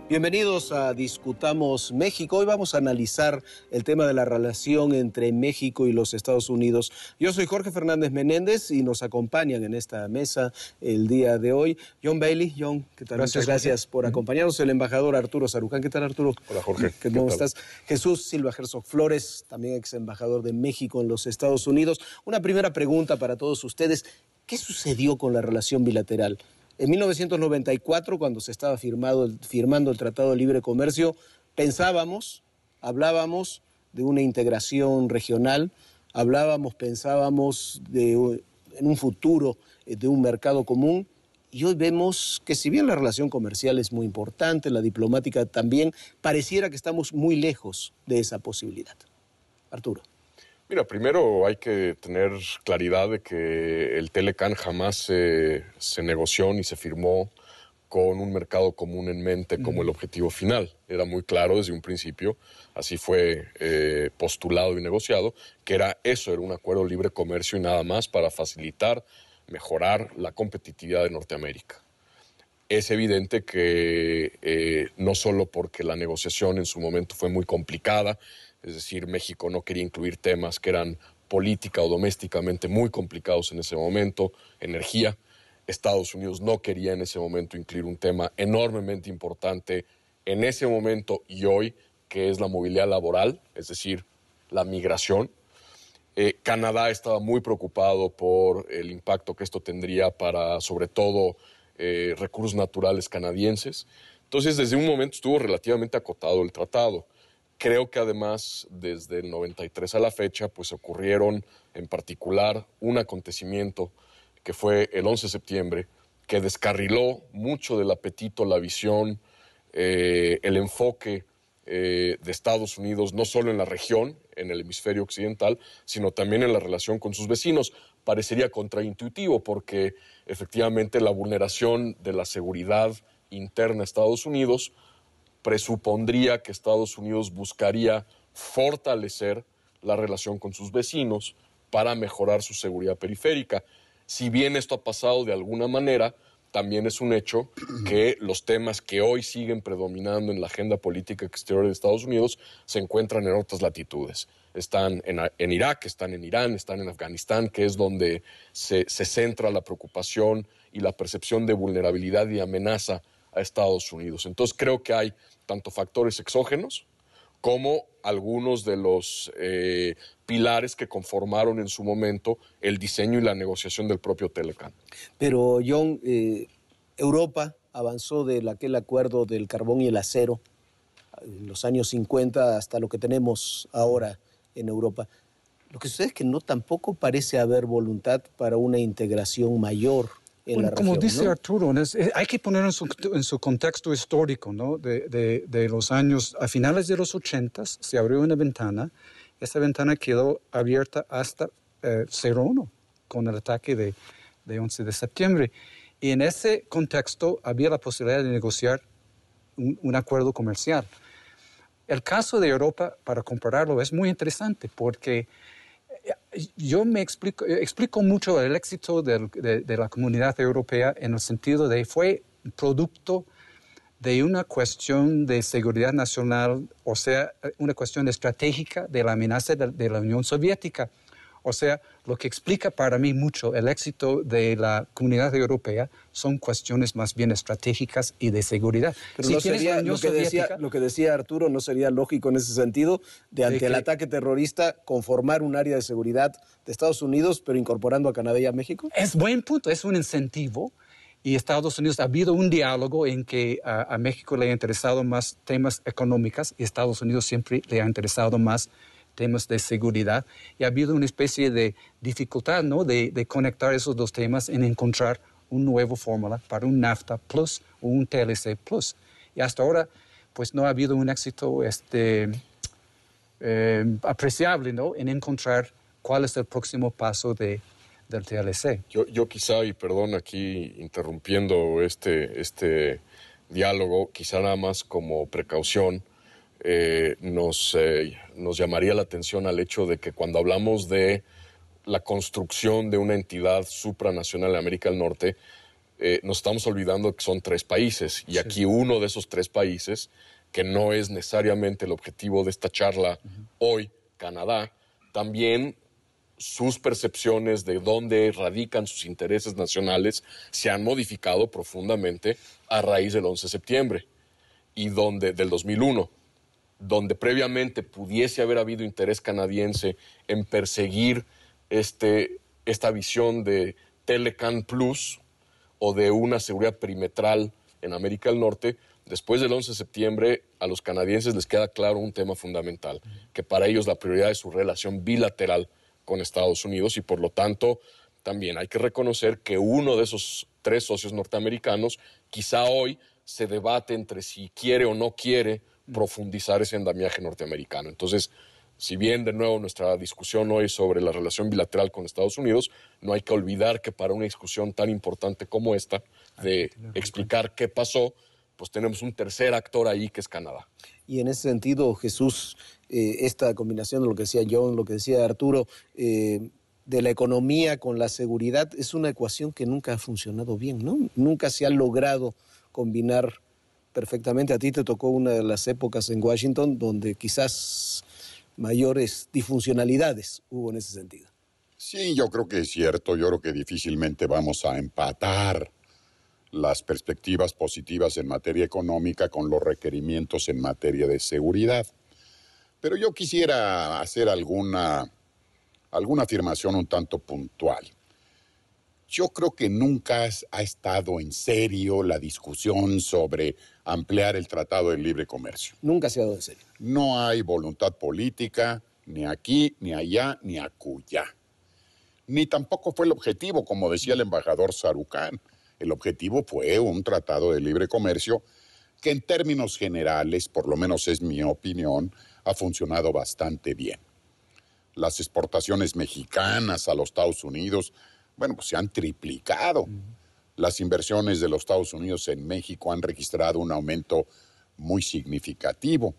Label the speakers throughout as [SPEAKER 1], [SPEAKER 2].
[SPEAKER 1] Bienvenidos a Discutamos México. Hoy vamos a analizar el tema de la relación entre México y los Estados Unidos. Yo soy Jorge Fernández Menéndez y nos acompañan en esta mesa el día de hoy John Bailey. John, ¿qué tal? Muchas gracias por acompañarnos. El embajador Arturo Saruján. ¿Qué tal, Arturo?
[SPEAKER 2] Hola, Jorge.
[SPEAKER 1] ¿Cómo estás? Jesús Silva Herzog Flores, también ex embajador de México en los Estados Unidos. Una primera pregunta para todos ustedes. ¿Qué sucedió con la relación bilateral? En 1994, cuando se estaba firmando el Tratado de Libre Comercio, hablábamos de una integración regional, pensábamos en un futuro de un mercado común, y hoy vemos que si bien la relación comercial es muy importante, la diplomática también, pareciera que estamos muy lejos de esa posibilidad. Arturo.
[SPEAKER 2] Mira, primero hay que tener claridad de que el Telecan jamás se negoció ni se firmó con un mercado común en mente como el objetivo final. Era muy claro desde un principio, así fue postulado y negociado, que era eso, era un acuerdo de libre comercio y nada más para facilitar, mejorar la competitividad de Norteamérica. Es evidente que no solo porque la negociación en su momento fue muy complicada, es decir, México no quería incluir temas que eran política o domésticamente muy complicados en ese momento, energía. Estados Unidos no quería en ese momento incluir un tema enormemente importante en ese momento y hoy, que es la movilidad laboral, es decir, la migración. Canadá estaba muy preocupado por el impacto que esto tendría para, sobre todo, recursos naturales canadienses. Entonces, desde un momento estuvo relativamente acotado el tratado. Creo que además, desde el 93 a la fecha, pues ocurrieron en particular un acontecimiento que fue el 11 de septiembre, que descarriló mucho del apetito, la visión, el enfoque de Estados Unidos, no solo en la región, en el hemisferio occidental, sino también en la relación con sus vecinos. Parecería contraintuitivo porque efectivamente la vulneración de la seguridad interna de Estados Unidos presupondría que Estados Unidos buscaría fortalecer la relación con sus vecinos para mejorar su seguridad periférica. Si bien esto ha pasado de alguna manera, también es un hecho que los temas que hoy siguen predominando en la agenda política exterior de Estados Unidos se encuentran en otras latitudes. Están en Irak, están en Irán, están en Afganistán, que es donde se centra la preocupación y la percepción de vulnerabilidad y amenaza a Estados Unidos. Entonces creo que hay tanto factores exógenos como algunos de los pilares que conformaron en su momento el diseño y la negociación del propio Telecan.
[SPEAKER 1] Pero, John, Europa avanzó de aquel acuerdo del carbón y el acero en los años 50 hasta lo que tenemos ahora en Europa. Lo que sucede es que no tampoco parece haber voluntad para una integración mayor en la región,
[SPEAKER 3] como dice,
[SPEAKER 1] ¿no?
[SPEAKER 3] Arturo, hay que ponerlo en su contexto histórico, ¿no? De los años, a finales de los 80 se abrió una ventana, esa ventana quedó abierta hasta 01 con el ataque de 11 de septiembre. Y en ese contexto había la posibilidad de negociar un acuerdo comercial. El caso de Europa, para compararlo, es muy interesante porque yo explico mucho el éxito de la comunidad europea en el sentido de fue producto de una cuestión de seguridad nacional, o sea, una cuestión estratégica de la amenaza de la Unión Soviética. O sea, lo que explica para mí mucho el éxito de la comunidad europea son cuestiones más bien estratégicas y de seguridad.
[SPEAKER 1] Pero no sería, lo que decía Arturo, ¿no sería lógico en ese sentido de ante el ataque terrorista conformar un área de seguridad de Estados Unidos, pero incorporando a Canadá y a México?
[SPEAKER 3] Es buen punto, es un incentivo. Y Estados Unidos ha habido un diálogo en que a México le ha interesado más temas económicos y Estados Unidos siempre le ha interesado más temas de seguridad, y ha habido una especie de dificultad, ¿no?, de conectar esos dos temas en encontrar una nueva fórmula para un NAFTA Plus o un TLC Plus. Y hasta ahora, pues no ha habido un éxito apreciable, ¿no?, en encontrar cuál es el próximo paso del TLC.
[SPEAKER 2] Yo quizá, y perdón aquí interrumpiendo este diálogo, quizá nada más como precaución, nos llamaría la atención al hecho de que cuando hablamos de la construcción de una entidad supranacional en América del Norte, nos estamos olvidando que son 3 países. Y aquí uno de esos 3 países, que no es necesariamente el objetivo de esta charla hoy, Canadá, también sus percepciones de dónde radican sus intereses nacionales se han modificado profundamente a raíz del 11 de septiembre y del 2001, donde previamente pudiese haber habido interés canadiense en perseguir esta visión de Telecan Plus o de una seguridad perimetral en América del Norte. Después del 11 de septiembre, a los canadienses les queda claro un tema fundamental, que para ellos la prioridad es su relación bilateral con Estados Unidos y por lo tanto también hay que reconocer que uno de esos 3 socios norteamericanos quizá hoy se debate entre si quiere o no quiere profundizar ese andamiaje norteamericano. Entonces, si bien de nuevo nuestra discusión hoy sobre la relación bilateral con Estados Unidos, no hay que olvidar que para una discusión tan importante como esta, de explicar qué pasó, pues tenemos un tercer actor ahí que es Canadá.
[SPEAKER 1] Y en ese sentido, Jesús, esta combinación de lo que decía John, lo que decía Arturo, de la economía con la seguridad, es una ecuación que nunca ha funcionado bien, ¿no? Nunca se ha logrado combinar perfectamente. A ti te tocó una de las épocas en Washington donde quizás mayores disfuncionalidades hubo en ese sentido.
[SPEAKER 4] Sí, yo creo que es cierto. Yo creo que difícilmente vamos a empatar las perspectivas positivas en materia económica con los requerimientos en materia de seguridad. Pero yo quisiera hacer alguna afirmación un tanto puntual. Yo creo que nunca ha estado en serio la discusión sobre ampliar el Tratado de Libre Comercio.
[SPEAKER 1] Nunca se ha dado en serio.
[SPEAKER 4] No hay voluntad política, ni aquí, ni allá, ni acullá. Ni tampoco fue el objetivo, como decía el embajador Sarucán. El objetivo fue un tratado de libre comercio que en términos generales, por lo menos es mi opinión, ha funcionado bastante bien. Las exportaciones mexicanas a los Estados Unidos, bueno, pues se han triplicado. Las inversiones de los Estados Unidos en México han registrado un aumento muy significativo.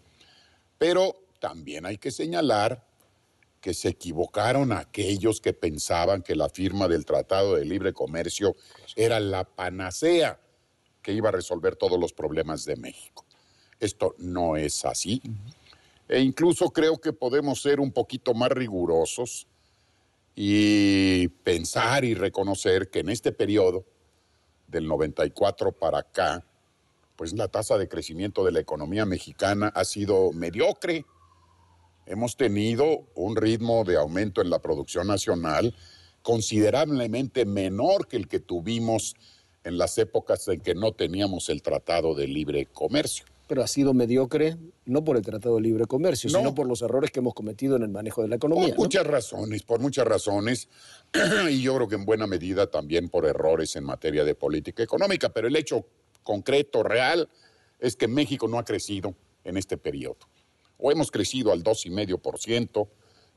[SPEAKER 4] Pero también hay que señalar que se equivocaron aquellos que pensaban que la firma del Tratado de Libre Comercio era la panacea que iba a resolver todos los problemas de México. Esto no es así. E incluso creo que podemos ser un poquito más rigurosos y pensar y reconocer que en este periodo, del 94 para acá, pues la tasa de crecimiento de la economía mexicana ha sido mediocre. Hemos tenido un ritmo de aumento en la producción nacional considerablemente menor que el que tuvimos en las épocas en que no teníamos el Tratado de Libre Comercio.
[SPEAKER 1] Pero ha sido mediocre no por el Tratado de Libre Comercio,
[SPEAKER 4] No,
[SPEAKER 1] sino por los errores que hemos cometido en el manejo de la economía.
[SPEAKER 4] Por muchas razones, y yo creo que en buena medida también por errores en materia de política económica, pero el hecho concreto, real, es que México no ha crecido en este periodo. O hemos crecido al 2,5%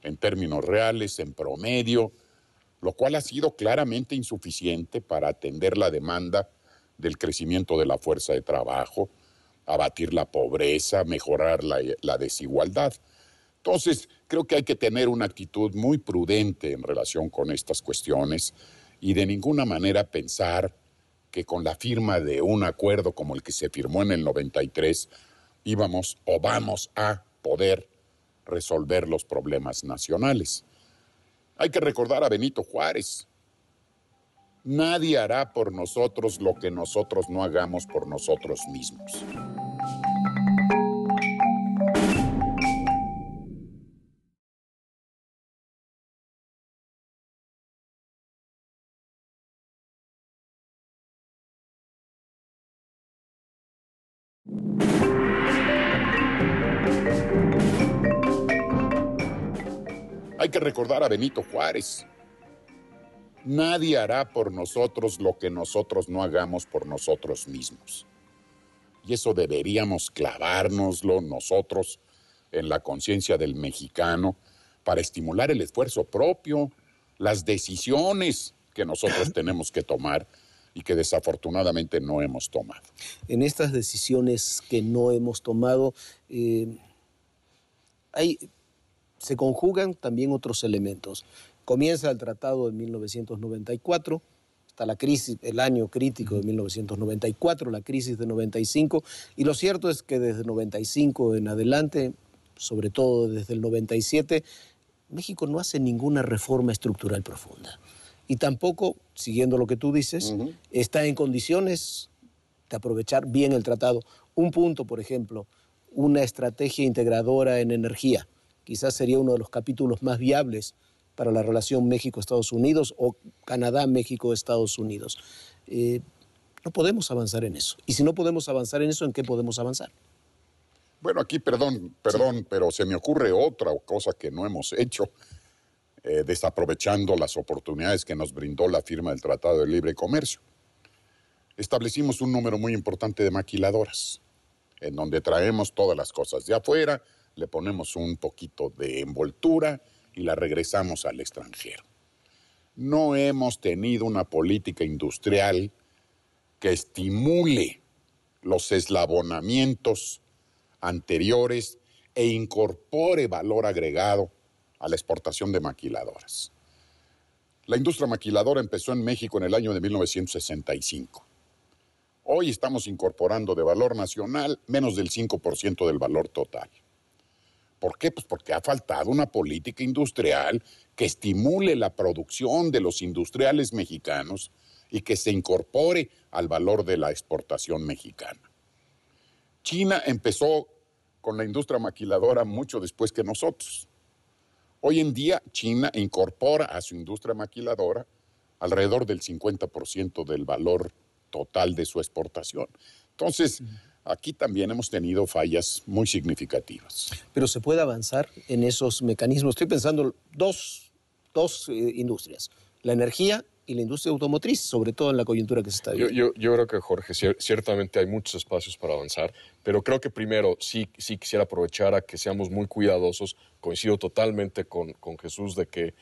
[SPEAKER 4] en términos reales, en promedio, lo cual ha sido claramente insuficiente para atender la demanda del crecimiento de la fuerza de trabajo, abatir la pobreza, mejorar la desigualdad. Entonces, creo que hay que tener una actitud muy prudente en relación con estas cuestiones y de ninguna manera pensar que con la firma de un acuerdo como el que se firmó en el 93 íbamos o vamos a poder resolver los problemas nacionales. Hay que recordar a Benito Juárez. Nadie hará por nosotros lo que nosotros no hagamos por nosotros mismos. Hay que recordar a Benito Juárez. Nadie hará por nosotros lo que nosotros no hagamos por nosotros mismos. Y eso deberíamos clavárnoslo nosotros en la conciencia del mexicano para estimular el esfuerzo propio, las decisiones que nosotros tenemos que tomar y que desafortunadamente no hemos tomado.
[SPEAKER 1] En estas decisiones que no hemos tomado, se conjugan también otros elementos. Comienza el tratado de 1994, hasta la crisis, el año crítico de 1994, la crisis de 95, y lo cierto es que desde 95 en adelante, sobre todo desde el 97, México no hace ninguna reforma estructural profunda. Y tampoco, siguiendo lo que tú dices, está en condiciones de aprovechar bien el tratado. Un punto, por ejemplo, una estrategia integradora en energía. Quizás sería uno de los capítulos más viables para la relación México-Estados Unidos o Canadá-México-Estados Unidos. No podemos avanzar en eso. Y si no podemos avanzar en eso, ¿en qué podemos avanzar?
[SPEAKER 4] Bueno, aquí, perdón, pero se me ocurre otra cosa que no hemos hecho, desaprovechando las oportunidades que nos brindó la firma del Tratado de Libre Comercio. Establecimos un número muy importante de maquiladoras, en donde traemos todas las cosas de afuera, le ponemos un poquito de envoltura y la regresamos al extranjero. No hemos tenido una política industrial que estimule los eslabonamientos anteriores e incorpore valor agregado a la exportación de maquiladoras. La industria maquiladora empezó en México en el año de 1965. Hoy estamos incorporando de valor nacional menos del 5% del valor total. ¿Por qué? Pues porque ha faltado una política industrial que estimule la producción de los industriales mexicanos y que se incorpore al valor de la exportación mexicana. China empezó con la industria maquiladora mucho después que nosotros. Hoy en día China incorpora a su industria maquiladora alrededor del 50% del valor total de su exportación. Entonces, aquí también hemos tenido fallas muy significativas.
[SPEAKER 1] Pero se puede avanzar en esos mecanismos. Estoy pensando dos industrias, la energía y la industria automotriz, sobre todo en la coyuntura que se está viviendo.
[SPEAKER 2] Yo creo que, Jorge, ciertamente hay muchos espacios para avanzar, pero creo que primero sí quisiera aprovechar a que seamos muy cuidadosos. Coincido totalmente con Jesús de que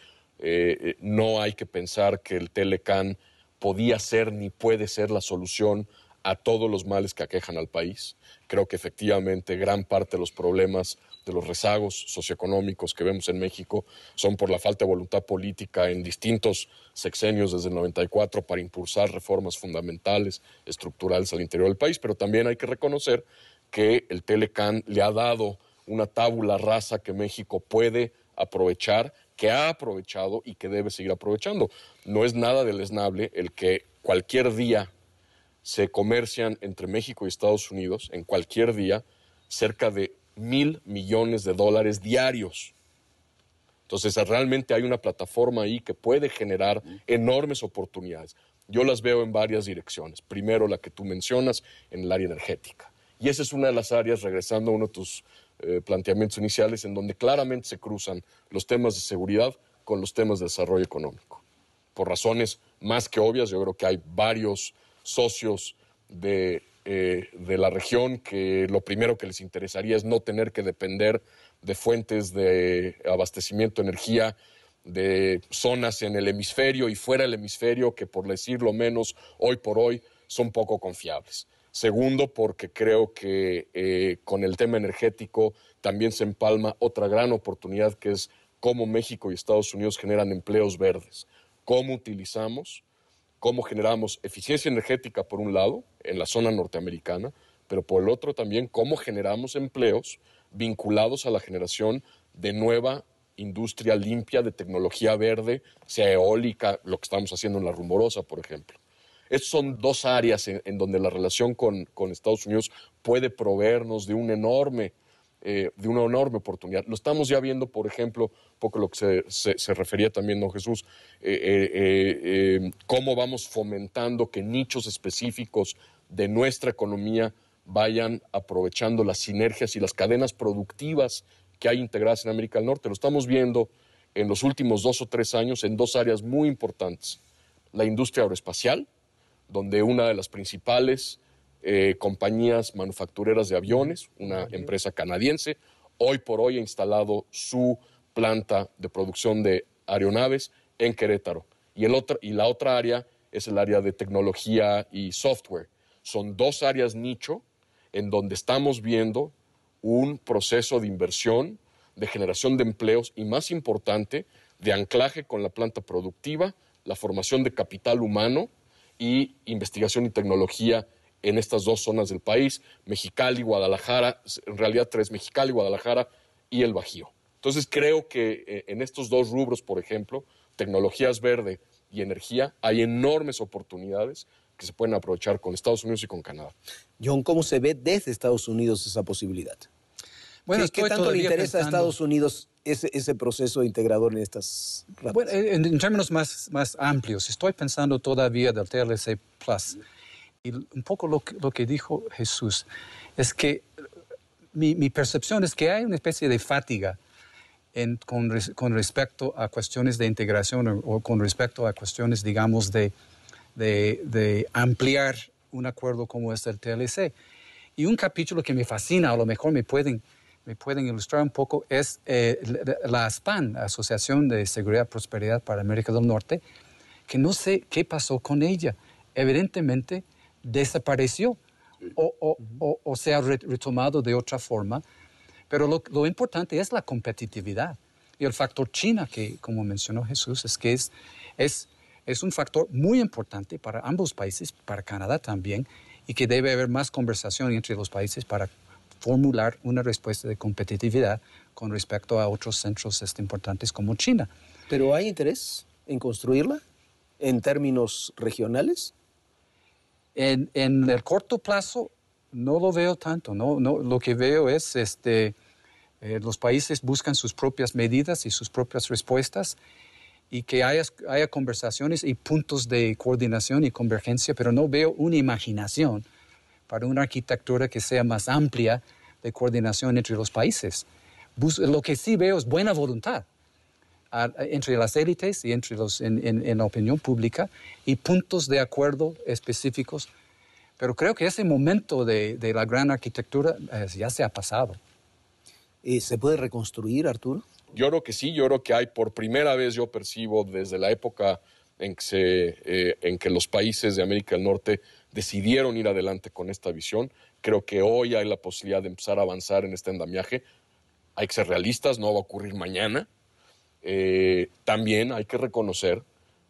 [SPEAKER 2] no hay que pensar que el Telecán podía ser ni puede ser la solución a todos los males que aquejan al país. Creo que efectivamente gran parte de los problemas, de los rezagos socioeconómicos que vemos en México son por la falta de voluntad política en distintos sexenios desde el 94 para impulsar reformas fundamentales, estructurales al interior del país, pero también hay que reconocer que el Telecán le ha dado una tabula rasa que México puede aprovechar, que ha aprovechado y que debe seguir aprovechando. No es nada deleznable el que cualquier día se comercian entre México y Estados Unidos, en cualquier día, cerca de $1,000 millones diarios. Entonces, realmente hay una plataforma ahí que puede generar enormes oportunidades. Yo las veo en varias direcciones. Primero, la que tú mencionas, en el área energética. Y esa es una de las áreas, regresando a uno de tus planteamientos iniciales, en donde claramente se cruzan los temas de seguridad con los temas de desarrollo económico. Por razones más que obvias, yo creo que hay varios socios de la región que lo primero que les interesaría es no tener que depender de fuentes de abastecimiento de energía de zonas en el hemisferio y fuera del hemisferio que, por decirlo menos, hoy por hoy son poco confiables. Segundo, porque creo que con el tema energético también se empalma otra gran oportunidad, que es cómo México y Estados Unidos generan empleos verdes. Cómo generamos eficiencia energética por un lado, en la zona norteamericana, pero por el otro también cómo generamos empleos vinculados a la generación de nueva industria limpia, de tecnología verde, sea eólica, lo que estamos haciendo en la Rumorosa, por ejemplo. Estas son dos áreas en donde la relación con Estados Unidos puede proveernos de una enorme oportunidad. Lo estamos ya viendo, por ejemplo, un poco lo que se refería también don Jesús, cómo vamos fomentando que nichos específicos de nuestra economía vayan aprovechando las sinergias y las cadenas productivas que hay integradas en América del Norte. Lo estamos viendo en los últimos 2 o 3 años en dos áreas muy importantes. La industria aeroespacial, donde una de las principales compañías manufactureras de aviones, una empresa canadiense, hoy por hoy ha instalado su planta de producción de aeronaves en Querétaro. Y la otra área es el área de tecnología y software. Son dos áreas nicho en donde estamos viendo un proceso de inversión, de generación de empleos y, más importante, de anclaje con la planta productiva, la formación de capital humano y investigación y tecnología en estas dos zonas del país, Mexicali, Guadalajara, en realidad tres, Mexicali, Guadalajara y el Bajío. Entonces creo que en estos dos rubros, por ejemplo, tecnologías verde y energía, hay enormes oportunidades que se pueden aprovechar con Estados Unidos y con Canadá.
[SPEAKER 1] John, ¿cómo se ve desde Estados Unidos esa posibilidad?
[SPEAKER 3] Bueno,
[SPEAKER 1] ¿Qué tanto le interesa a Estados Unidos ese proceso integrador en estas ramas?
[SPEAKER 3] Bueno, en términos más amplios, estoy pensando todavía del TLC Plus. Y un poco lo que dijo Jesús es que mi percepción es que hay una especie de fatiga con respecto a cuestiones de integración o con respecto a cuestiones, digamos, de ampliar un acuerdo como es el TLC. Y un capítulo que me fascina, a lo mejor me pueden ilustrar un poco, es la ASPAN, Asociación de Seguridad y Prosperidad para América del Norte, que no sé qué pasó con ella. Evidentemente desapareció o se ha retomado de otra forma, pero lo importante es la competitividad. Y el factor China, que como mencionó Jesús, es que es un factor muy importante para ambos países, para Canadá también, y que debe haber más conversación entre los países para formular una respuesta de competitividad con respecto a otros centros importantes como China.
[SPEAKER 1] ¿Pero hay interés en construirla en términos regionales?
[SPEAKER 3] En el corto plazo no lo veo tanto, no, lo que veo es los países buscan sus propias medidas y sus propias respuestas y que haya conversaciones y puntos de coordinación y convergencia, pero no veo una imaginación para una arquitectura que sea más amplia de coordinación entre los países. Lo que sí veo es buena voluntad entre las élites y en la opinión pública y puntos de acuerdo específicos. Pero creo que ese momento de la gran arquitectura ya se ha pasado.
[SPEAKER 1] ¿Se puede reconstruir, Arturo?
[SPEAKER 2] Yo creo que sí, yo creo que hay, por primera vez yo percibo desde la época en que los países de América del Norte decidieron ir adelante con esta visión. Creo que hoy hay la posibilidad de empezar a avanzar en este andamiaje. Hay que ser realistas, no va a ocurrir mañana. También hay que reconocer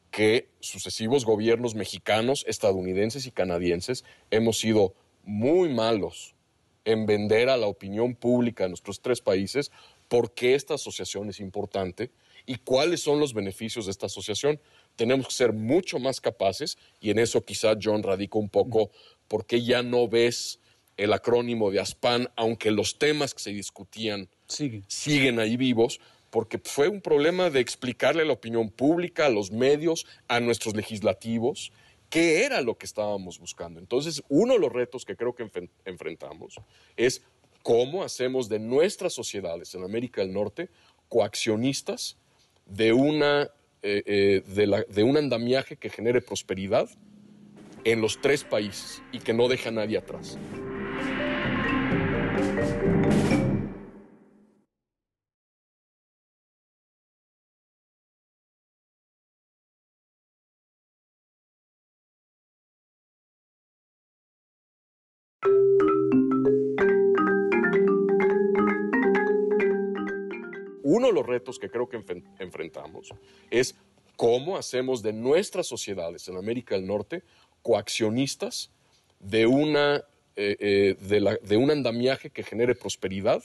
[SPEAKER 2] que sucesivos gobiernos mexicanos, estadounidenses y canadienses hemos sido muy malos en vender a la opinión pública de nuestros tres países por qué esta asociación es importante y cuáles son los beneficios de esta asociación. Tenemos que ser mucho más capaces, y en eso quizá John radica un poco por qué ya no ves el acrónimo de ASPAN, aunque los temas que se discutían siguen ahí vivos, porque fue un problema de explicarle a la opinión pública, a los medios, a nuestros legislativos, qué era lo que estábamos buscando. Entonces, uno de los retos que creo que enfrentamos es cómo hacemos de nuestras sociedades en América del Norte coaccionistas de un andamiaje que genere prosperidad en los tres países y que no deje a nadie atrás. Uno de los retos que creo que enfrentamos es cómo hacemos de nuestras sociedades en América del Norte coaccionistas de un andamiaje que genere prosperidad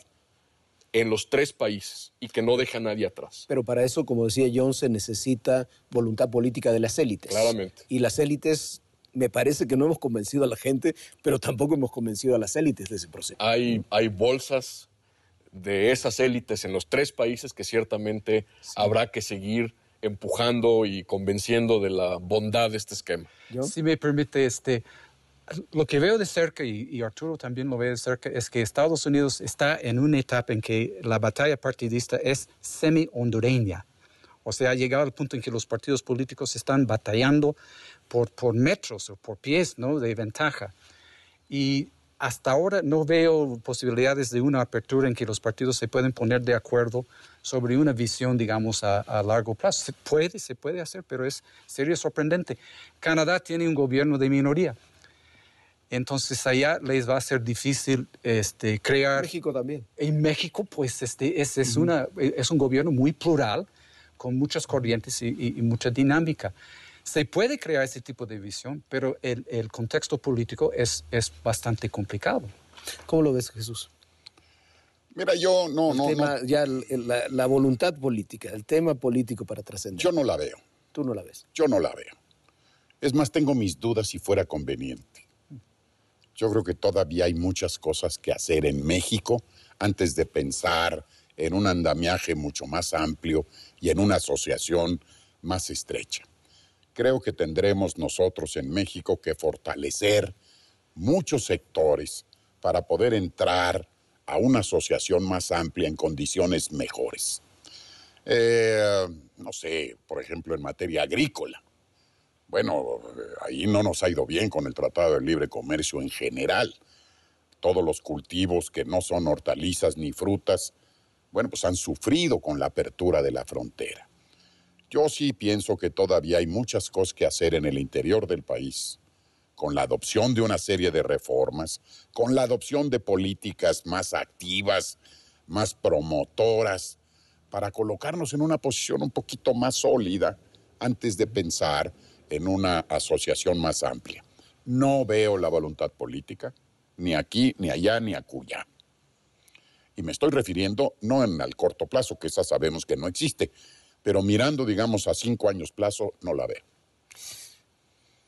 [SPEAKER 2] en los tres países y que no deje a nadie atrás.
[SPEAKER 1] Pero para eso, como decía John, se necesita voluntad política de las élites.
[SPEAKER 2] Claramente.
[SPEAKER 1] Y las élites, me parece que no hemos convencido a la gente, pero tampoco hemos convencido a las élites de ese proceso.
[SPEAKER 2] Hay bolsas de esas élites en los tres países que ciertamente habrá que seguir empujando y convenciendo de la bondad de este esquema.
[SPEAKER 1] ¿John?
[SPEAKER 3] Si me permite, lo que veo de cerca, y Arturo también lo ve de cerca, es que Estados Unidos está en una etapa en que la batalla partidista es semi-hondureña. O sea, ha llegado al punto en que los partidos políticos están batallando por metros o por pies, ¿no?, de ventaja. Y hasta ahora no veo posibilidades de una apertura en que los partidos se pueden poner de acuerdo sobre una visión, digamos, a largo plazo. Se puede hacer, pero sería sorprendente. Canadá tiene un gobierno de minoría. Entonces allá les va a ser difícil crear...
[SPEAKER 1] México también.
[SPEAKER 3] En México, pues, es un gobierno muy plural, con muchas corrientes y mucha dinámica. Se puede crear ese tipo de visión, pero el contexto político es bastante complicado.
[SPEAKER 1] ¿Cómo lo ves, Jesús?
[SPEAKER 4] Mira, yo no,
[SPEAKER 1] Ya la voluntad política, el tema político para trascender.
[SPEAKER 4] yo no la veo.
[SPEAKER 1] Tú no la ves.
[SPEAKER 4] Yo no la veo. Es más, tengo mis dudas si fuera conveniente. Yo creo que todavía hay muchas cosas que hacer en México antes de pensar en un andamiaje mucho más amplio y en una asociación más estrecha. Creo que tendremos nosotros en México que fortalecer muchos sectores para poder entrar a una asociación más amplia en condiciones mejores. No sé, por ejemplo, en materia agrícola. Bueno, ahí no nos ha ido bien con el Tratado de Libre Comercio en general. Todos los cultivos que no son hortalizas ni frutas, bueno, pues han sufrido con la apertura de la frontera. Yo sí pienso que todavía hay muchas cosas que hacer en el interior del país, con la adopción de una serie de reformas, con la adopción de políticas más activas, más promotoras, para colocarnos en una posición un poquito más sólida antes de pensar en una asociación más amplia. No veo la voluntad política, ni aquí, ni allá, ni acullá. Y me estoy refiriendo no en al corto plazo, que esa sabemos que no existe, pero mirando, digamos, a 5 años plazo, no la veo.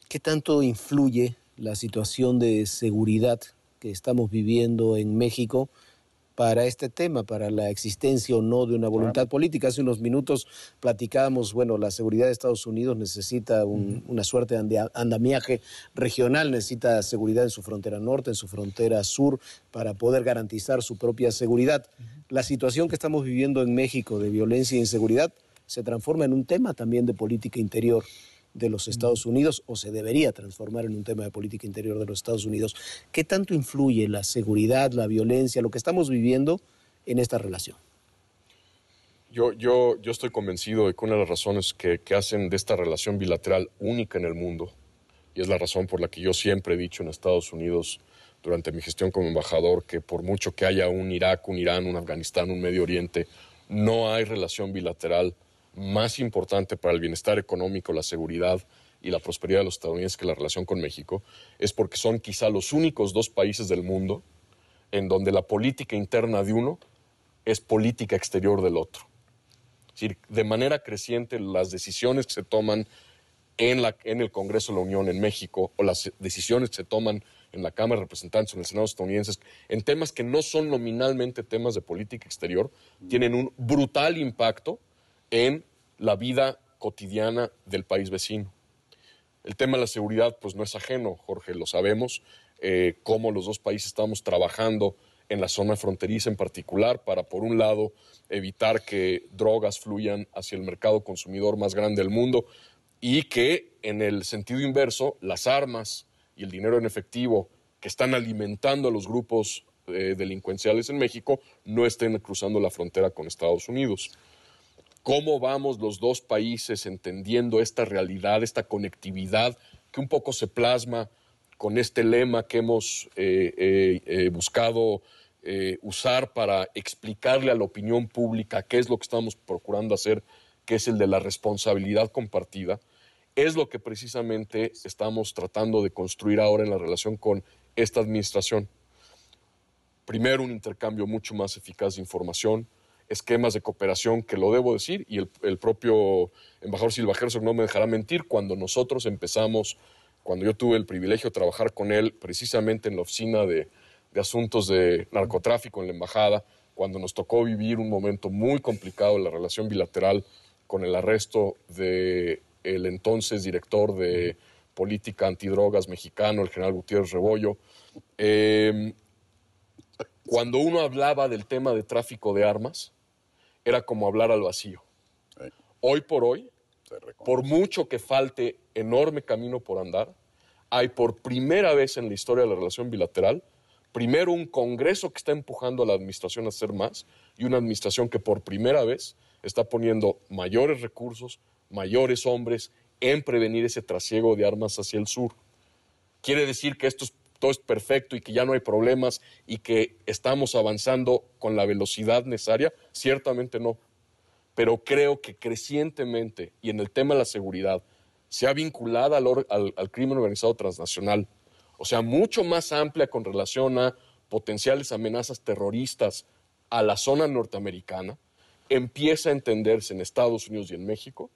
[SPEAKER 1] ¿Qué tanto influye la situación de seguridad que estamos viviendo en México para este tema, para la existencia o no de una voluntad política? Hace unos minutos platicábamos, bueno, la seguridad de Estados Unidos necesita una suerte de andamiaje regional, necesita seguridad en su frontera norte, en su frontera sur, para poder garantizar su propia seguridad. La situación que estamos viviendo en México de violencia e inseguridad se transforma en un tema también de política interior de los Estados Unidos, o se debería transformar en un tema de política interior de los Estados Unidos. ¿Qué tanto influye la seguridad, la violencia, lo que estamos viviendo en esta relación?
[SPEAKER 2] Yo estoy convencido de que una de las razones que hacen de esta relación bilateral única en el mundo, y es la razón por la que yo siempre he dicho en Estados Unidos durante mi gestión como embajador, que por mucho que haya un Irak, un Irán, un Afganistán, un Medio Oriente, no hay relación bilateral más importante para el bienestar económico, la seguridad y la prosperidad de los estadounidenses que la relación con México, es porque son quizá los únicos 2 países del mundo en donde la política interna de uno es política exterior del otro. Es decir, de manera creciente las decisiones que se toman en el Congreso de la Unión en México o las decisiones que se toman en la Cámara de Representantes o en el Senado estadounidenses en temas que no son nominalmente temas de política exterior, tienen un brutal impacto en la vida cotidiana del país vecino. El tema de la seguridad pues no es ajeno, Jorge, lo sabemos, cómo los 2 países estamos trabajando en la zona fronteriza en particular para, por un lado, evitar que drogas fluyan hacia el mercado consumidor más grande del mundo y que, en el sentido inverso, las armas y el dinero en efectivo que están alimentando a los grupos delincuenciales en México no estén cruzando la frontera con Estados Unidos. ¿Cómo vamos los 2 países entendiendo esta realidad, esta conectividad que un poco se plasma con este lema que hemos buscado usar para explicarle a la opinión pública qué es lo que estamos procurando hacer, que es el de la responsabilidad compartida? Es lo que precisamente estamos tratando de construir ahora en la relación con esta administración. Primero, un intercambio mucho más eficaz de información, esquemas de cooperación que, lo debo decir, y el propio embajador Silva Herzog no me dejará mentir, cuando nosotros empezamos, cuando yo tuve el privilegio de trabajar con él precisamente en la oficina de asuntos de narcotráfico en la embajada, cuando nos tocó vivir un momento muy complicado en la relación bilateral con el arresto del entonces director de política antidrogas mexicano, el general Gutiérrez Rebollo, cuando uno hablaba del tema de tráfico de armas, era como hablar al vacío. Hoy por hoy, por mucho que falte enorme camino por andar, hay por primera vez en la historia de la relación bilateral, primero un Congreso que está empujando a la administración a hacer más y una administración que por primera vez está poniendo mayores recursos, mayores hombres en prevenir ese trasiego de armas hacia el sur. ¿Quiere decir que todo es perfecto y que ya no hay problemas y que estamos avanzando con la velocidad necesaria? Ciertamente no. Pero creo que crecientemente, y en el tema de la seguridad, sea vinculada al crimen organizado transnacional, o sea, mucho más amplia con relación a potenciales amenazas terroristas a la zona norteamericana, empieza a entenderse en Estados Unidos y en México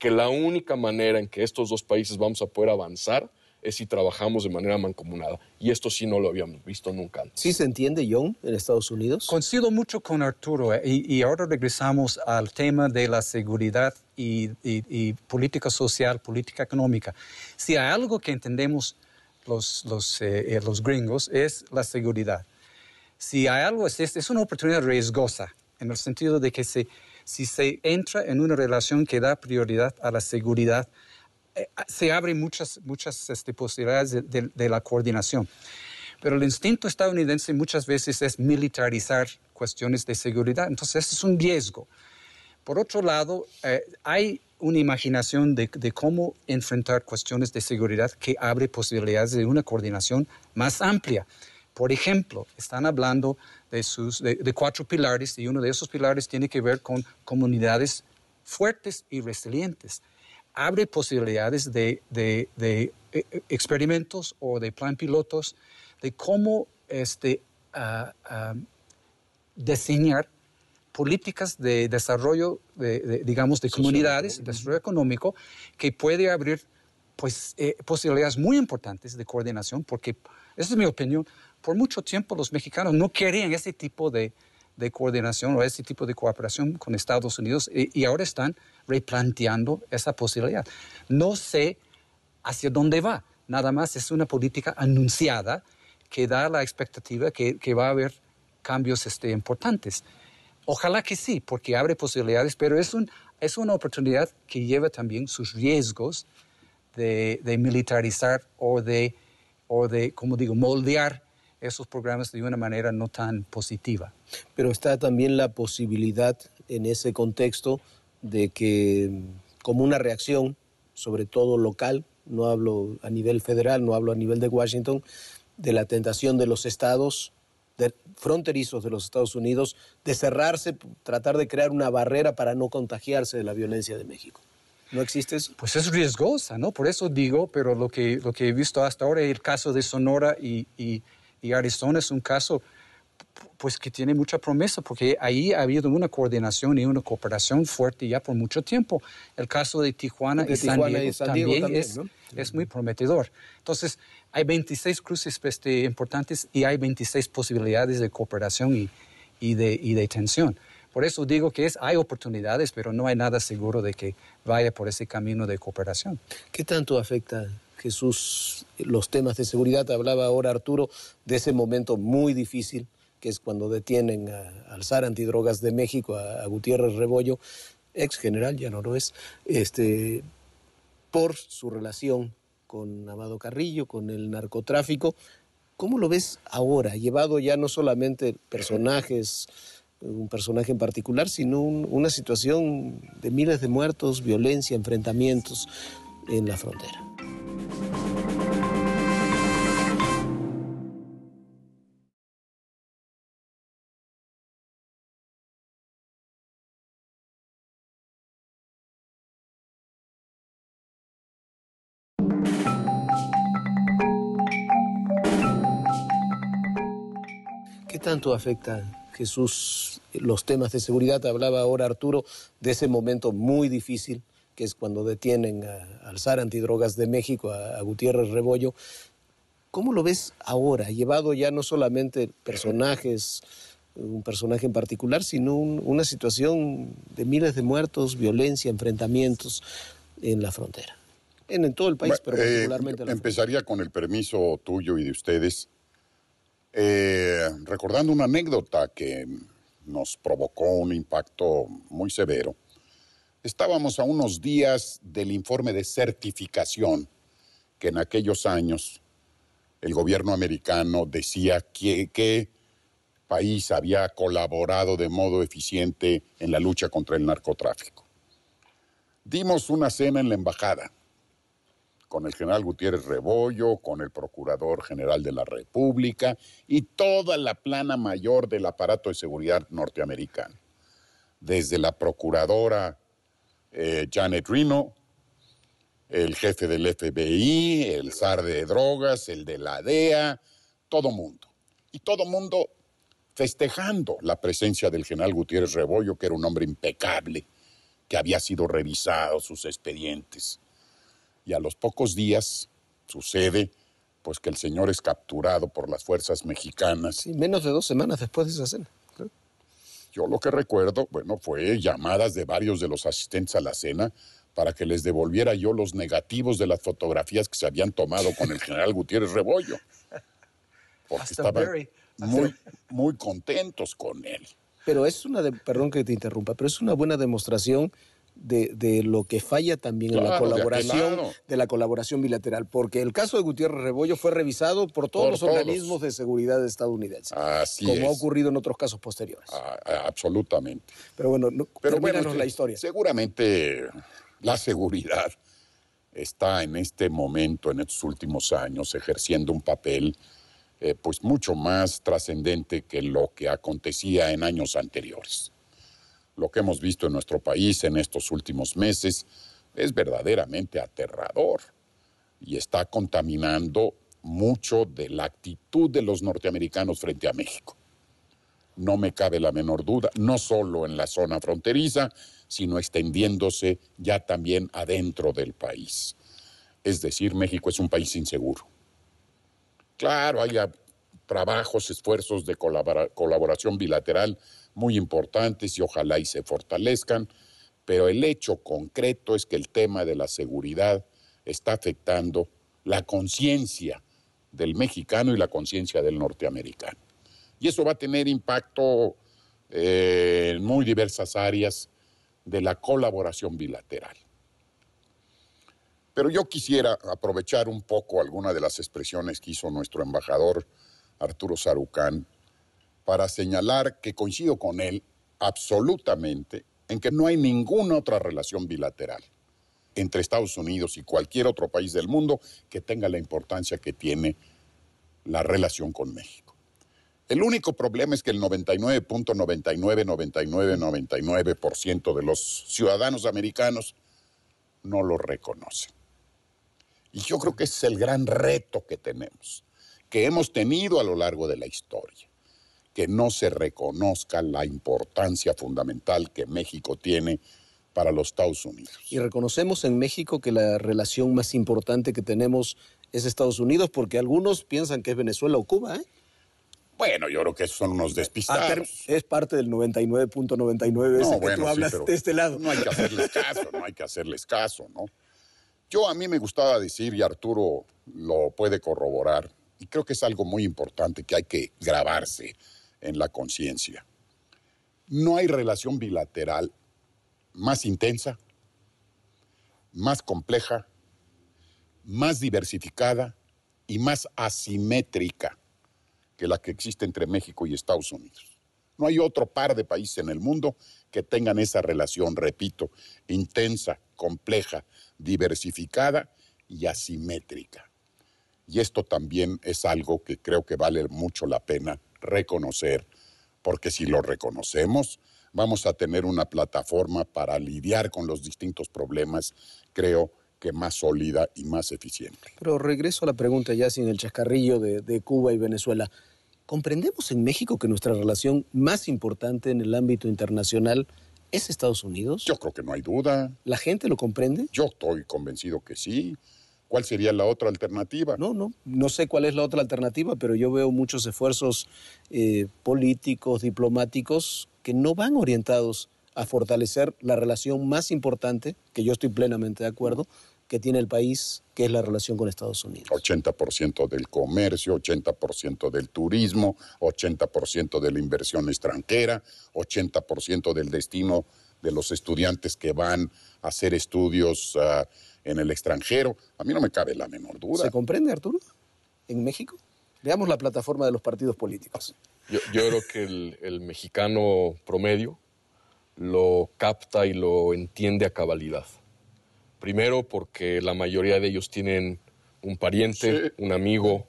[SPEAKER 2] que la única manera en que estos dos países vamos a poder avanzar es si trabajamos de manera mancomunada. Y esto sí no lo habíamos visto nunca antes.
[SPEAKER 1] ¿Sí se entiende, John, en Estados Unidos?
[SPEAKER 3] Coincido mucho con Arturo y ahora regresamos al tema de la seguridad y política social, política económica. Si hay algo que entendemos los gringos es la seguridad. Si hay algo, es una oportunidad riesgosa en el sentido de que si se entra en una relación que da prioridad a la seguridad, se abren muchas posibilidades de la coordinación. Pero el instinto estadounidense muchas veces es militarizar cuestiones de seguridad. Entonces, ese es un riesgo. Por otro lado, hay una imaginación de cómo enfrentar cuestiones de seguridad que abre posibilidades de una coordinación más amplia. Por ejemplo, están hablando de 4 pilares y uno de esos pilares tiene que ver con comunidades fuertes y resilientes. Abre posibilidades de experimentos o de plan pilotos de cómo diseñar políticas de desarrollo, digamos, de comunidades, desarrollo económico, que puede abrir posibilidades muy importantes de coordinación, porque, esa es mi opinión, por mucho tiempo los mexicanos no querían ese tipo de coordinación o ese tipo de cooperación con Estados Unidos y ahora están replanteando esa posibilidad. No sé hacia dónde va, nada más es una política anunciada que da la expectativa que va a haber cambios importantes. Ojalá que sí, porque abre posibilidades, pero es una oportunidad que lleva también sus riesgos de militarizar o de, como digo, moldear esos programas de una manera no tan positiva.
[SPEAKER 1] Pero está también la posibilidad en ese contexto de que, como una reacción, sobre todo local, no hablo a nivel federal, no hablo a nivel de Washington, de la tentación de los estados fronterizos de los Estados Unidos de cerrarse, tratar de crear una barrera para no contagiarse de la violencia de México. ¿No existe eso?
[SPEAKER 3] Pues es riesgosa, ¿no? Por eso digo, pero lo que he visto hasta ahora, el caso de Sonora y Arizona es un caso pues que tiene mucha promesa, porque ahí ha habido una coordinación y una cooperación fuerte ya por mucho tiempo. El caso de Tijuana y San Diego también, ¿no? Es muy prometedor. Entonces, hay 26 cruces importantes y hay 26 posibilidades de cooperación y de tensión. Por eso digo que hay oportunidades, pero no hay nada seguro de que vaya por ese camino de cooperación.
[SPEAKER 1] ¿Qué tanto afecta, Jesús, los temas de seguridad? Hablaba ahora Arturo de ese momento muy difícil, que es cuando detienen al zar antidrogas de México, a Gutiérrez Rebollo, ex general, ya no lo es, por su relación con Amado Carrillo, con el narcotráfico. ¿Cómo lo ves ahora, llevado ya no solamente un personaje en particular, sino una situación de miles de muertos, violencia, enfrentamientos en la frontera? ¿Qué tanto afecta, Jesús, los temas de seguridad? Hablaba ahora Arturo de ese momento muy difícil, que es cuando detienen al zar antidrogas de México, a Gutiérrez Rebollo. ¿Cómo lo ves ahora, llevado ya no solamente un personaje en particular, sino una situación de miles de muertos, violencia, enfrentamientos en la frontera? En todo el país, pero particularmente en la
[SPEAKER 4] empezaría con el permiso tuyo y de ustedes, recordando una anécdota que nos provocó un impacto muy severo. Estábamos a unos días del informe de certificación que en aquellos años el gobierno americano decía qué país había colaborado de modo eficiente en la lucha contra el narcotráfico. Dimos una cena en la embajada con el general Gutiérrez Rebollo, con el Procurador General de la República y toda la plana mayor del aparato de seguridad norteamericano. Desde la Procuradora Janet Reno, el jefe del FBI, el zar de drogas, el de la DEA, todo mundo. Y todo mundo festejando la presencia del general Gutiérrez Rebollo, que era un hombre impecable, que había sido revisado sus expedientes. Y a los pocos días sucede pues que el señor es capturado por las fuerzas mexicanas.
[SPEAKER 1] Sí, menos de 2 semanas después de esa cena.
[SPEAKER 4] Yo lo que recuerdo, bueno, fue llamadas de varios de los asistentes a la cena para que les devolviera yo los negativos de las fotografías que se habían tomado con el general Gutiérrez Rebollo. Porque estaban muy contentos con él.
[SPEAKER 1] Pero es perdón que te interrumpa, pero es una buena demostración de lo que falla también en la colaboración, de la colaboración bilateral, porque el caso de Gutiérrez Rebollo fue revisado por todos los organismos de seguridad estadounidenses, como ha ocurrido en otros casos posteriores.
[SPEAKER 4] Absolutamente.
[SPEAKER 1] Pero bueno, termínanos la historia.
[SPEAKER 4] Seguramente la seguridad está en este momento, en estos últimos años, ejerciendo un papel pues mucho más trascendente que lo que acontecía en años anteriores. Lo que hemos visto en nuestro país en estos últimos meses es verdaderamente aterrador y está contaminando mucho de la actitud de los norteamericanos frente a México. No me cabe la menor duda, no solo en la zona fronteriza, sino extendiéndose ya también adentro del país. Es decir, México es un país inseguro. Claro, hay trabajos, esfuerzos de colaboración bilateral muy importantes y ojalá y se fortalezcan, pero el hecho concreto es que el tema de la seguridad está afectando la conciencia del mexicano y la conciencia del norteamericano. Y eso va a tener impacto en muy diversas áreas de la colaboración bilateral. Pero yo quisiera aprovechar un poco alguna de las expresiones que hizo nuestro embajador Arturo Sarucán para señalar que coincido con él absolutamente en que no hay ninguna otra relación bilateral entre Estados Unidos y cualquier otro país del mundo que tenga la importancia que tiene la relación con México. El único problema es que el 99.9999% de los ciudadanos americanos no lo reconocen. Y yo creo que ese es el gran reto que tenemos, que hemos tenido a lo largo de la historia, que no se reconozca la importancia fundamental que México tiene para los Estados Unidos.
[SPEAKER 1] Y reconocemos en México que la relación más importante que tenemos es Estados Unidos, porque algunos piensan que es Venezuela o Cuba, ¿eh?
[SPEAKER 4] Bueno, yo creo que esos son unos despistados.
[SPEAKER 1] Es parte del 99.99 ese que tú hablas de este lado.
[SPEAKER 4] No hay que hacerles caso, ¿no? A mí me gustaba decir, y Arturo lo puede corroborar, y creo que es algo muy importante que hay que grabarse en la conciencia. No hay relación bilateral más intensa, más compleja, más diversificada y más asimétrica que la que existe entre México y Estados Unidos. No hay otro par de países en el mundo que tengan esa relación, repito, intensa, compleja, diversificada y asimétrica. Y esto también es algo que creo que vale mucho la pena reconocer, porque si lo reconocemos, vamos a tener una plataforma para lidiar con los distintos problemas, creo que más sólida y más eficiente.
[SPEAKER 1] Pero regreso a la pregunta ya sin el chascarrillo de Cuba y Venezuela. ¿Comprendemos en México que nuestra relación más importante en el ámbito internacional es Estados Unidos?
[SPEAKER 4] Yo creo que no hay duda.
[SPEAKER 1] ¿La gente lo comprende?
[SPEAKER 4] Yo estoy convencido que sí. ¿Cuál sería la otra alternativa?
[SPEAKER 1] No sé cuál es la otra alternativa, pero yo veo muchos esfuerzos políticos, diplomáticos, que no van orientados a fortalecer la relación más importante, que yo estoy plenamente de acuerdo, que tiene el país, que es la relación con Estados Unidos.
[SPEAKER 4] 80% del comercio, 80% del turismo, 80% de la inversión extranjera, 80% del destino de los estudiantes que van a hacer estudios en el extranjero. A mí no me cabe la menor duda.
[SPEAKER 1] ¿Se comprende, Arturo? ¿En México? Veamos la plataforma de los partidos políticos.
[SPEAKER 2] Yo creo que el mexicano promedio lo capta y lo entiende a cabalidad. Primero porque la mayoría de ellos tienen un pariente, sí, un amigo,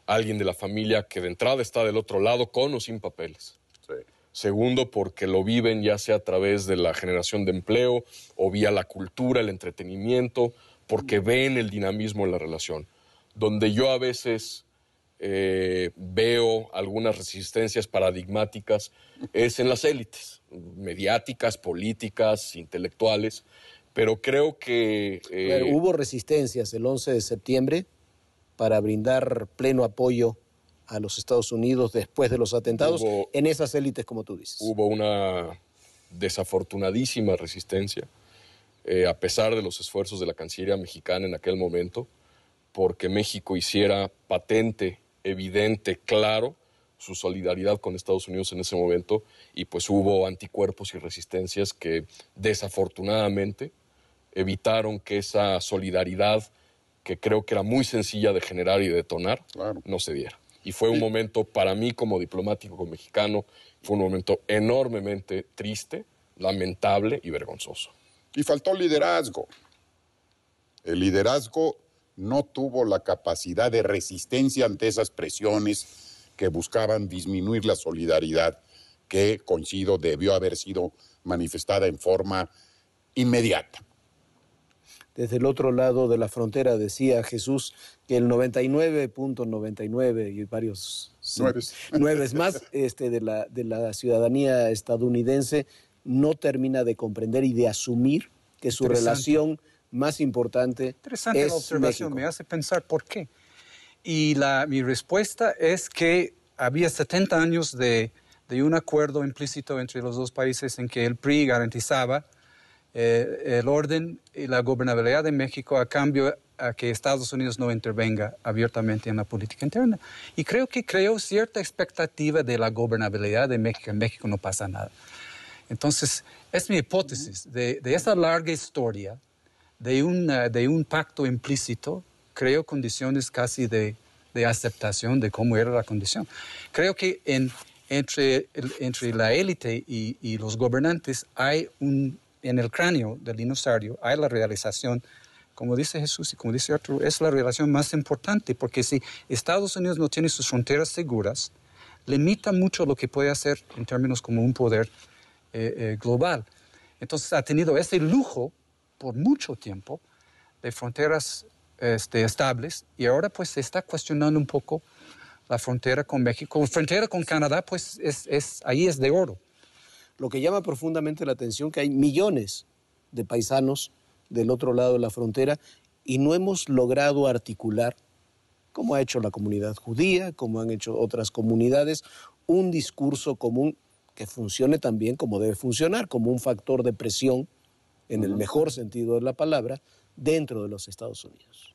[SPEAKER 2] alguien de la familia que de entrada está del otro lado con o sin papeles.
[SPEAKER 4] Sí.
[SPEAKER 2] Segundo, porque lo viven ya sea a través de la generación de empleo o vía la cultura, el entretenimiento, porque ven el dinamismo en la relación. Donde yo a veces veo algunas resistencias paradigmáticas es en las élites, mediáticas, políticas, intelectuales, pero creo que...
[SPEAKER 1] hubo resistencias el 11 de septiembre para brindar pleno apoyo a los Estados Unidos después de los atentados en esas élites, como tú dices.
[SPEAKER 2] Hubo una desafortunadísima resistencia, a pesar de los esfuerzos de la Cancillería mexicana en aquel momento, porque México hiciera patente, evidente, claro, su solidaridad con Estados Unidos en ese momento, y pues hubo anticuerpos y resistencias que desafortunadamente evitaron que esa solidaridad, que creo que era muy sencilla de generar y detonar, no se diera. Y fue un momento, para mí como diplomático mexicano, fue un momento enormemente triste, lamentable y vergonzoso.
[SPEAKER 4] Y faltó liderazgo. El liderazgo no tuvo la capacidad de resistencia ante esas presiones que buscaban disminuir la solidaridad que, coincido, debió haber sido manifestada en forma inmediata.
[SPEAKER 1] Desde el otro lado de la frontera decía Jesús que el 99.99 y varios nueves más de la ciudadanía estadounidense no termina de comprender y de asumir que su relación más importante
[SPEAKER 3] Interesante
[SPEAKER 1] es
[SPEAKER 3] la observación,
[SPEAKER 1] México.
[SPEAKER 3] me hace pensar por qué. Y mi respuesta es que había 70 años de un acuerdo implícito entre los dos países en que el PRI garantizaba el orden y la gobernabilidad de México a cambio a que Estados Unidos no intervenga abiertamente en la política interna. Y creo que creó cierta expectativa de la gobernabilidad de México. En México no pasa nada. Entonces, es mi hipótesis de esa larga historia de un pacto implícito, creo condiciones casi de aceptación de cómo era la condición. Creo que entre la élite y los gobernantes hay en el cráneo del dinosaurio hay la realización, como dice Jesús y como dice Arturo, es la relación más importante, porque si Estados Unidos no tiene sus fronteras seguras, limita mucho lo que puede hacer en términos como un poder global. Entonces ha tenido ese lujo por mucho tiempo de fronteras estables, y ahora pues se está cuestionando un poco la frontera con México. La frontera con Canadá pues ahí es de oro.
[SPEAKER 1] Lo que llama profundamente la atención que hay millones de paisanos del otro lado de la frontera y no hemos logrado articular, como ha hecho la comunidad judía, como han hecho otras comunidades, un discurso común que funcione también como debe funcionar, como un factor de presión, en el mejor sentido de la palabra, dentro de los Estados Unidos.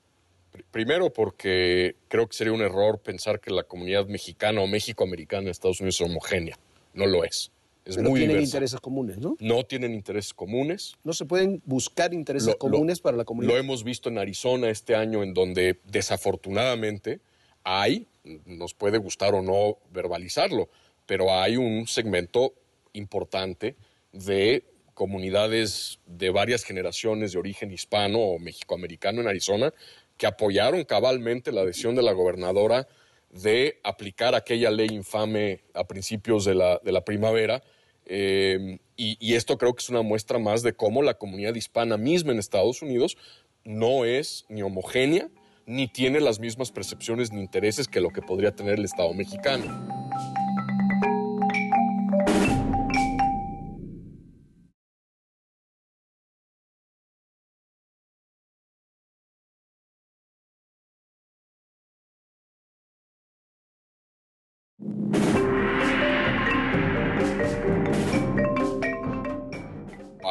[SPEAKER 2] Primero porque creo que sería un error pensar que la comunidad mexicana o méxico-americana en Estados Unidos es homogénea. No lo es. Es
[SPEAKER 1] Pero
[SPEAKER 2] muy
[SPEAKER 1] tienen
[SPEAKER 2] diversa.
[SPEAKER 1] intereses comunes, ¿no?
[SPEAKER 2] No tienen intereses comunes.
[SPEAKER 1] No se pueden buscar intereses comunes para la comunidad.
[SPEAKER 2] Lo hemos visto en Arizona este año, en donde desafortunadamente nos puede gustar o no verbalizarlo, pero hay un segmento importante de comunidades de varias generaciones de origen hispano o mexicoamericano en Arizona que apoyaron cabalmente la decisión de la gobernadora de aplicar aquella ley infame a principios de la primavera. Y esto creo que es una muestra más de cómo la comunidad hispana misma en Estados Unidos no es ni homogénea, ni tiene las mismas percepciones ni intereses que lo que podría tener el Estado mexicano.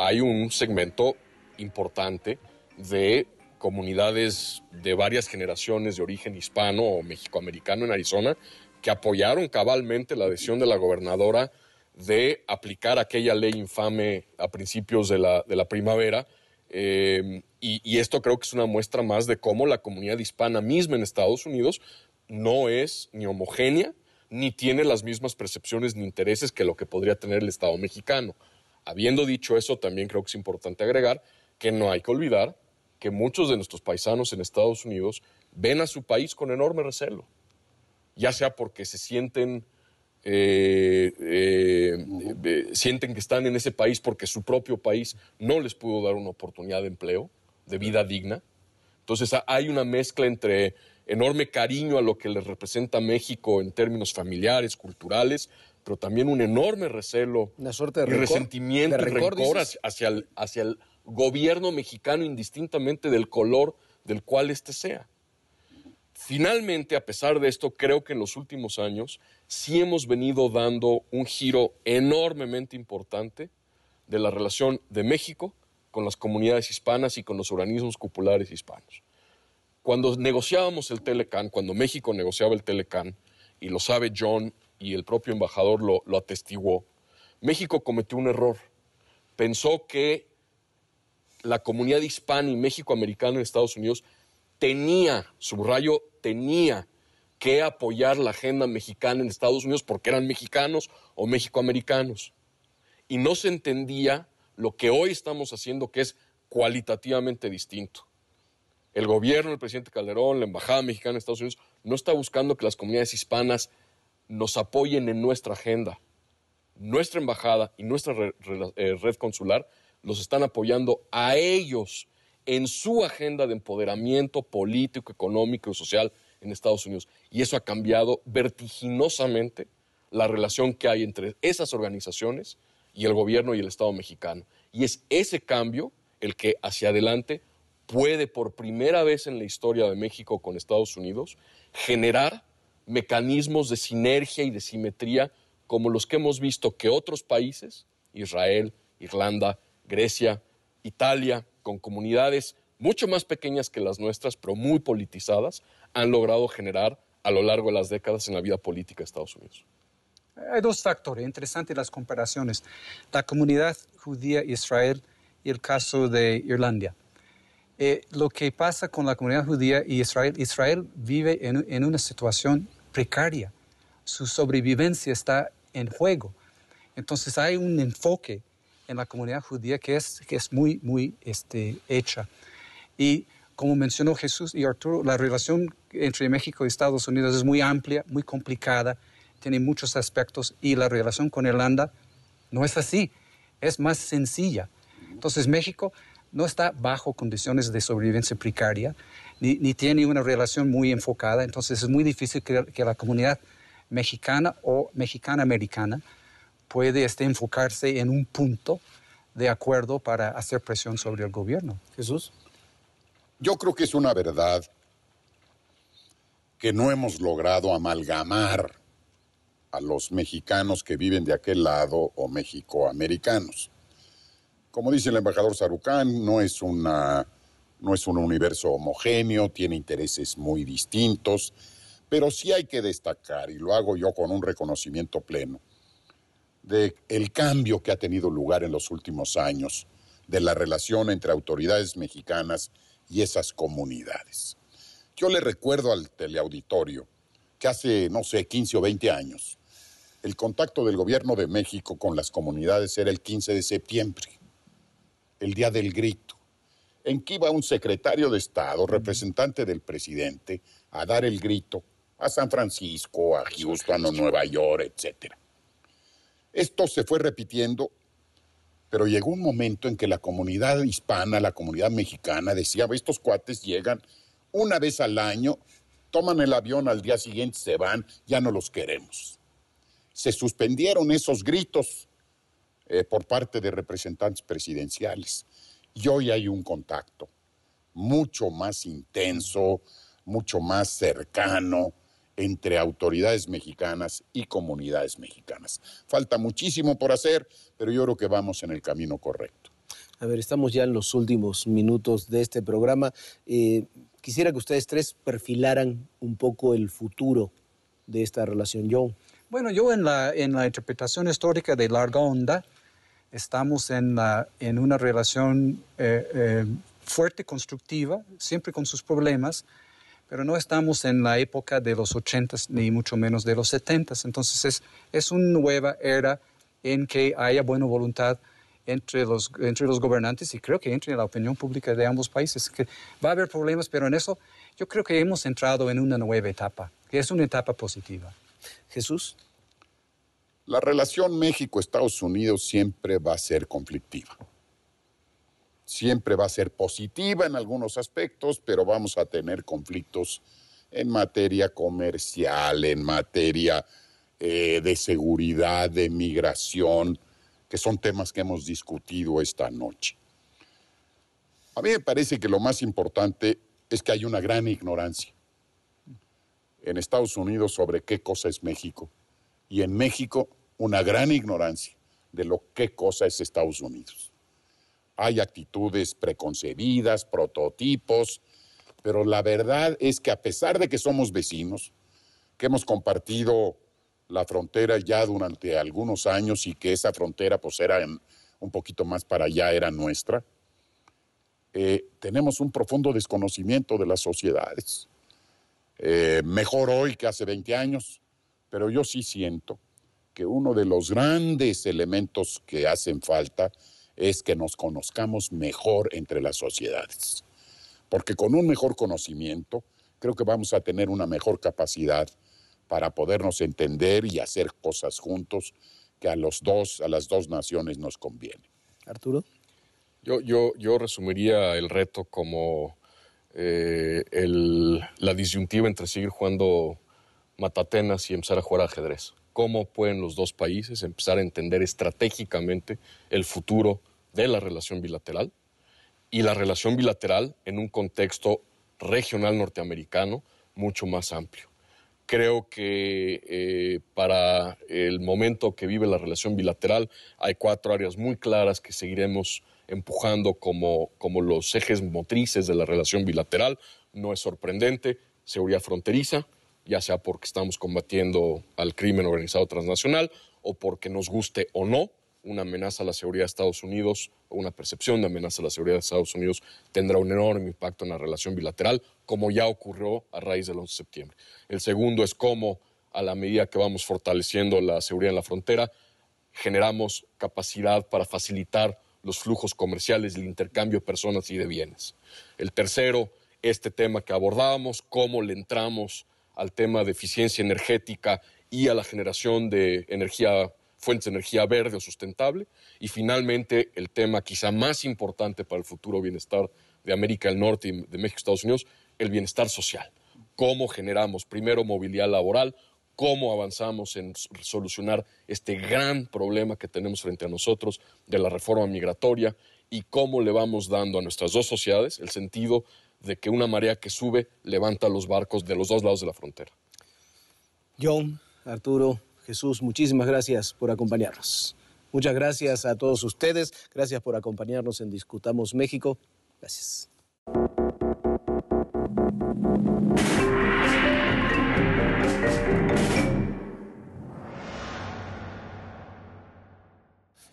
[SPEAKER 2] Hay un segmento importante de comunidades de varias generaciones de origen hispano o mexicoamericano en Arizona que apoyaron cabalmente la decisión de la gobernadora de aplicar aquella ley infame a principios de la primavera. Y esto creo que es una muestra más de cómo la comunidad hispana misma en Estados Unidos no es ni homogénea, ni tiene las mismas percepciones ni intereses que lo que podría tener el Estado mexicano. Habiendo dicho eso, también creo que es importante agregar que no hay que olvidar que muchos de nuestros paisanos en Estados Unidos ven a su país con enorme recelo, ya sea porque se sienten que están en ese país porque su propio país no les pudo dar una oportunidad de empleo, de vida digna, Entonces hay una mezcla entre enorme cariño a lo que le representa México en términos familiares, culturales, pero también un enorme recelo
[SPEAKER 1] Una suerte de
[SPEAKER 2] y
[SPEAKER 1] rencor,
[SPEAKER 2] resentimiento
[SPEAKER 1] de
[SPEAKER 2] y
[SPEAKER 1] rencor,
[SPEAKER 2] rencor
[SPEAKER 1] dices.
[SPEAKER 2] hacia el gobierno mexicano, indistintamente del color del cual éste sea. Finalmente, a pesar de esto, creo que en los últimos años sí hemos venido dando un giro enormemente importante de la relación de México con las comunidades hispanas y con los organismos populares hispanos. Cuando negociábamos el Telecán, cuando México negociaba el Telecán, y lo sabe John y el propio embajador lo atestiguó, México cometió un error. Pensó que la comunidad hispana y méxico-americana en Estados Unidos tenía que apoyar la agenda mexicana en Estados Unidos porque eran mexicanos o mexicoamericanos. Y no se entendía lo que hoy estamos haciendo, que es cualitativamente distinto. El gobierno del presidente Calderón, la embajada mexicana en Estados Unidos, no está buscando que las comunidades hispanas nos apoyen en nuestra agenda. Nuestra embajada y nuestra red consular los están apoyando a ellos en su agenda de empoderamiento político, económico y social en Estados Unidos. Y eso ha cambiado vertiginosamente la relación que hay entre esas organizaciones y el gobierno y el Estado mexicano. Y es ese cambio el que hacia adelante puede, por primera vez en la historia de México con Estados Unidos, generar mecanismos de sinergia y de simetría como los que hemos visto que otros países, Israel, Irlanda, Grecia, Italia, con comunidades mucho más pequeñas que las nuestras, pero muy politizadas, han logrado generar a lo largo de las décadas en la vida política de Estados Unidos.
[SPEAKER 3] Hay dos factores interesantes las comparaciones. La comunidad judía Israel y el caso de Irlanda. Lo que pasa con la comunidad judía y Israel vive en una situación precaria. Su sobrevivencia está en juego. Entonces hay un enfoque en la comunidad judía que es muy hecha. Y como mencionó Jesús y Arturo, la relación entre México y Estados Unidos es muy amplia, muy complicada, tiene muchos aspectos, y la relación con Irlanda no es así, es más sencilla. Entonces México no está bajo condiciones de sobrevivencia precaria, ni tiene una relación muy enfocada, entonces es muy difícil que la comunidad mexicana o mexicana-americana puede enfocarse en un punto de acuerdo para hacer presión sobre el gobierno.
[SPEAKER 1] Jesús.
[SPEAKER 4] Yo creo que es una verdad que no hemos logrado amalgamar a los mexicanos que viven de aquel lado o mexicoamericanos. Como dice el embajador Sarucán, no es un universo homogéneo, tiene intereses muy distintos, pero sí hay que destacar, y lo hago yo con un reconocimiento pleno, del cambio que ha tenido lugar en los últimos años de la relación entre autoridades mexicanas y esas comunidades. Yo le recuerdo al teleauditorio que hace, 15 o 20 años, el contacto del gobierno de México con las comunidades era el 15 de septiembre, el Día del Grito, en que iba un secretario de Estado, representante del presidente, a dar el grito a San Francisco, a Houston, a Nueva York, etc. Esto se fue repitiendo, pero llegó un momento en que la comunidad hispana, la comunidad mexicana, decía, estos cuates llegan una vez al año, toman el avión, al día siguiente se van, ya no los queremos. Se suspendieron esos gritos por parte de representantes presidenciales. Y hoy hay un contacto mucho más intenso, mucho más cercano entre autoridades mexicanas y comunidades mexicanas. Falta muchísimo por hacer, pero yo creo que vamos en el camino correcto.
[SPEAKER 1] A ver, estamos ya en los últimos minutos de este programa. Quisiera que ustedes tres perfilaran un poco el futuro de esta relación. John.
[SPEAKER 3] Bueno, yo en la interpretación histórica de larga onda, estamos en una relación fuerte, constructiva, siempre con sus problemas, pero no estamos en la época de los 80s, ni mucho menos de los 70s. Entonces es una nueva era en que haya buena voluntad entre los gobernantes y creo que entre la opinión pública de ambos países. Que va a haber problemas, pero en eso yo creo que hemos entrado en una nueva etapa, que es una etapa positiva.
[SPEAKER 1] Jesús.
[SPEAKER 4] La relación México-Estados Unidos siempre va a ser conflictiva. siempre va a ser positiva en algunos aspectos, pero vamos a tener conflictos en materia comercial, en materia de seguridad, de migración, que son temas que hemos discutido esta noche. A mí me parece que lo más importante es que hay una gran ignorancia en Estados Unidos sobre qué cosa es México, y en México una gran ignorancia de lo qué cosa es Estados Unidos. Hay actitudes preconcebidas, prototipos, pero la verdad es que a pesar de que somos vecinos, que hemos compartido la frontera ya durante algunos años y que esa frontera pues era un poquito más para allá, era nuestra, tenemos un profundo desconocimiento de las sociedades. Mejor hoy que hace 20 años, pero yo sí siento que uno de los grandes elementos que hacen falta es que nos conozcamos mejor entre las sociedades. Porque con un mejor conocimiento creo que vamos a tener una mejor capacidad para podernos entender y hacer cosas juntos que a las dos naciones nos conviene.
[SPEAKER 1] Arturo.
[SPEAKER 2] Yo resumiría el reto como la disyuntiva entre seguir jugando matatenas y empezar a jugar ajedrez. ¿Cómo pueden los dos países empezar a entender estratégicamente el futuro de la relación bilateral y la relación bilateral en un contexto regional norteamericano mucho más amplio? Creo que para el momento que vive la relación bilateral hay 4 áreas muy claras que seguiremos empujando como los ejes motrices de la relación bilateral. No es sorprendente: seguridad fronteriza, ya sea porque estamos combatiendo al crimen organizado transnacional o porque nos guste o no, una amenaza a la seguridad de Estados Unidos o una percepción de amenaza a la seguridad de Estados Unidos tendrá un enorme impacto en la relación bilateral, como ya ocurrió a raíz del 11 de septiembre. El segundo es cómo, a la medida que vamos fortaleciendo la seguridad en la frontera, generamos capacidad para facilitar los flujos comerciales, el intercambio de personas y de bienes. El tercero, este tema que abordábamos, cómo le entramos al tema de eficiencia energética y a la generación de fuentes de energía verde o sustentable. Y finalmente, el tema quizá más importante para el futuro bienestar de América del Norte y de México y Estados Unidos, el bienestar social. Cómo generamos primero movilidad laboral, cómo avanzamos en solucionar este gran problema que tenemos frente a nosotros de la reforma migratoria y cómo le vamos dando a nuestras dos sociedades el sentido de que una marea que sube levanta los barcos de los dos lados de la frontera.
[SPEAKER 1] John, Arturo, Jesús, muchísimas gracias por acompañarnos. Muchas gracias a todos ustedes. Gracias por acompañarnos en Discutamos México. Gracias.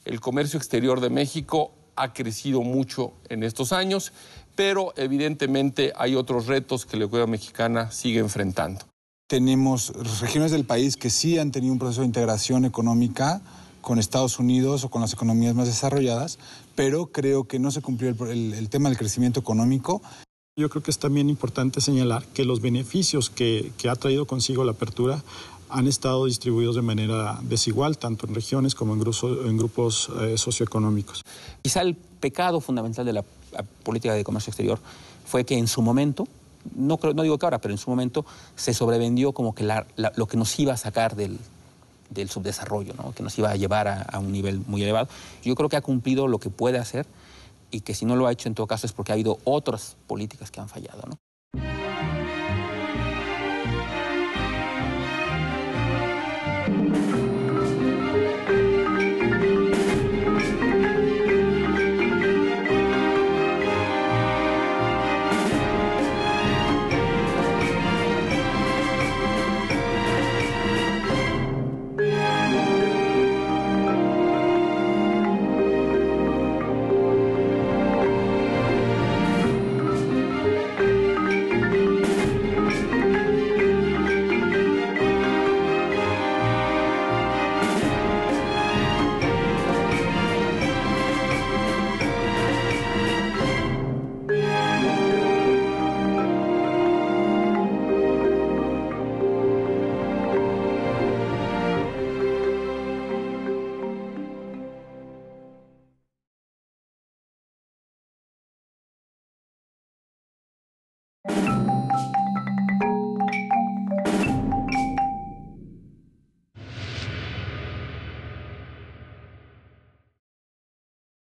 [SPEAKER 5] El comercio exterior de México ha crecido mucho en estos años, pero evidentemente hay otros retos que la economía mexicana sigue enfrentando.
[SPEAKER 6] Tenemos regiones del país que sí han tenido un proceso de integración económica con Estados Unidos o con las economías más desarrolladas, pero creo que no se cumplió el tema del crecimiento económico.
[SPEAKER 7] Yo creo que es también importante señalar que los beneficios que ha traído consigo la apertura han estado distribuidos de manera desigual, tanto en regiones como en grupos socioeconómicos.
[SPEAKER 8] Quizá el pecado fundamental de la política de comercio exterior fue que en su momento, no digo que ahora, pero en su momento se sobrevendió como que lo que nos iba a sacar del subdesarrollo, ¿no? Que nos iba a llevar a un nivel muy elevado. Yo creo que ha cumplido lo que puede hacer y que si no lo ha hecho en todo caso es porque ha habido otras políticas que han fallado, ¿no?